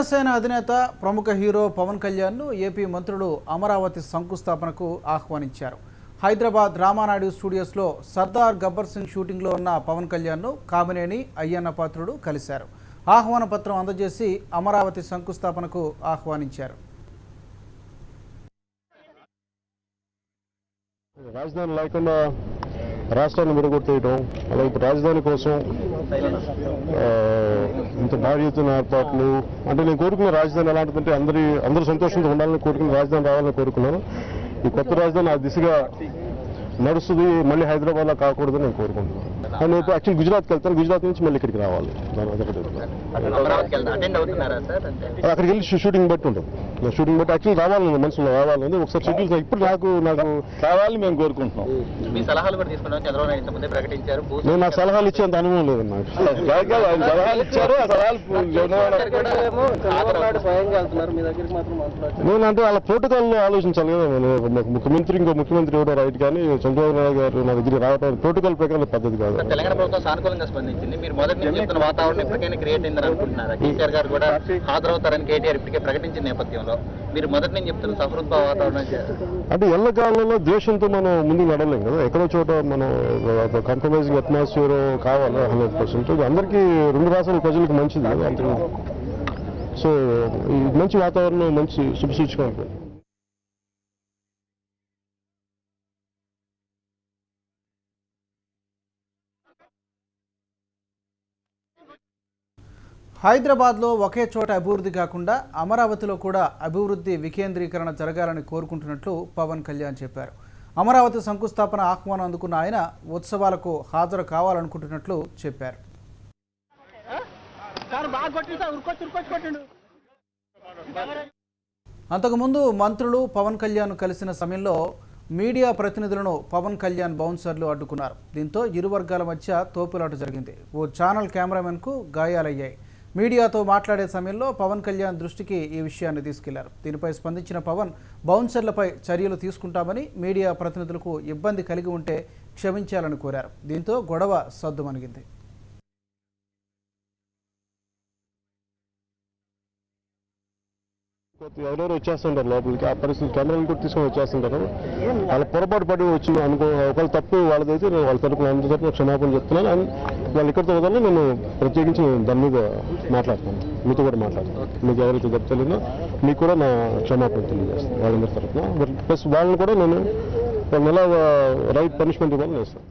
జనసేన అధినేత ప్రముఖ hero Pawan కళ్యాణ్ను AP మంత్రులు అమరావతి శంకుస్థాపనకు ఆహ్వానించారు. హైదరాబాద్ రామానాయుడు స్టూడియోస్లో సర్దార్ గబ్బర్ సింగ్ షూటింగ్లో ఉన్న పవన్ కళ్యాణ్ను కామినేని అయ్యన్న పాత్రుడు కలిశారు. ఆహ్వాన పత్రం అందజేసి అమరావతి శంకుస్థాపనకు ఆహ్వానించారు. రాజధాని లేకుండా రాష్ట్రాన్ని విడగొట్టేయడం, అలాగే రాజధాని కోసం ఇంత భారీ ఎత్తున ఏర్పాట్లు. అంటే నేను కోరుకున్న రాజధాని ఎలాంటిదంటే అందరూ సంతోషంగా ఉండాలని కోరుకున్న రాజధాని రావాలని కోరుకున్నాను. ఈ కొత్త రాజధాని ఆ దిశగా నడుస్తుంది. మళ్ళీ హైదరాబాద్లో కాకూడదని నేను కోరుకుంటున్నాను. నేను యాక్చువల్ గుజరాత్కి వెళ్తాను. గుజరాత్ నుంచి మళ్ళీ ఇక్కడికి రావాలి. అక్కడికి వెళ్ళి షూటింగ్ బట్టి ఉంటుంది. షూటింగ్ బట్టి యాక్చువల్ రావాలని మనసులో రావాలని ఒకసారి షెడ్యూల్ ఇప్పుడు నాకు కావాలి మేము కోరుకుంటున్నాం. నేను నాకు సలహాలు ఇచ్చేంత అనుభవం లేదు నాకు. సలహాలు ఇచ్చారు. నేను అంటే వాళ్ళ ప్రోటోకాల్ ఆలోచించాలి కదా. ఇంకో ముఖ్యమంత్రి ఎవరో రైట్, కానీ చంద్రబాబు నాయుడు గారు నా దగ్గర రావడం ప్రోటోకాల్ ప్రకారం పద్ధతి కాదు. తెలంగాణ ప్రభుత్వం సానుకూలంగా స్పందించింది. మీరు మొదటి నుంచి చెప్తున్న వాతావరణం ఇప్పటికైనా క్రియేట్ అయిందని అనుకుంటున్నారా? కేసీఆర్ గారు కూడా హాజరవుతారని కేటీఆర్ ఇప్పటికే ప్రకటించిన నేపథ్యంలో మీరు మొదటి నుంచి చెప్తున్న సహృద్భావ వాతావరణం అంటే ఎల్లకాలంలో ద్వేషంతో మనం ముందుకు నడలేం కదా. ఎక్కడో చోట మనం కాంప్రమైజింగ్ అట్మాస్ఫియర్ కావాలి 100%. అందరికీ రెండు రాష్ట్రాల ప్రజలకు మంచిది కదా. అంతే. సో ఈ మంచి వాతావరణం మంచి శుభసూచకం ఉంటుంది. హైదరాబాద్లో ఒకే చోట అభివృద్ధి కాకుండా అమరావతిలో కూడా అభివృద్ధి వికేంద్రీకరణ జరగాలని కోరుకుంటున్నట్లు పవన్ కళ్యాణ్ చెప్పారు. అమరావతి శంకుస్థాపన ఆహ్వానం అందుకున్న ఆయన ఉత్సవాలకు హాజరు కావాలనుకుంటున్నట్లు చెప్పారు. అంతకుముందు మంత్రులు పవన్ కళ్యాణ్ కలిసిన సమయంలో మీడియా ప్రతినిధులను పవన్ కళ్యాణ్ బౌన్సర్లు అడ్డుకున్నారు. దీంతో ఇరు వర్గాల మధ్య తోపులాట జరిగింది. ఓ ఛానల్ కెమెరామెన్కు గాయాలయ్యాయి. మీడియాతో మాట్లాడే సమయంలో పవన్ కళ్యాణ్ దృష్టికి ఈ విషయాన్ని తీసుకెళ్లారు. దీనిపై స్పందించిన పవన్ బౌన్సర్లపై చర్యలు తీసుకుంటామని, మీడియా ప్రతినిధులకు ఇబ్బంది కలిగి ఉంటే క్షమించాలని కోరారు. దీంతో గొడవ సద్దుమణిగింది. ఎవరెవరు వచ్చేస్తుంటారు లోపలికి. ఆ పరిస్థితి కెమెరాలు కూడా తీసుకొని వచ్చేస్తుంటారు. వాళ్ళ పొరపాటు పడి వచ్చి ఒకవేళ తప్పు వాళ్ళదైతే నేను వాళ్ళ తరపున అందరి తరపున క్షమాపణ చెప్తున్నాను. వాళ్ళు ఇక్కడితో వదలని నేను ప్రత్యేకించి దాని మీద మాట్లాడతాను. మీతో కూడా మాట్లాడతాను. మీకు ఎవరైతే చెప్తలేదో మీకు కూడా నా క్షమాపణ తెలియజేస్తాను వాళ్ళందరి తరపున. ప్లస్ వాళ్ళని కూడా నేను ఎలా రైట్ పనిష్మెంట్ ఇవ్వాలని చేస్తాను.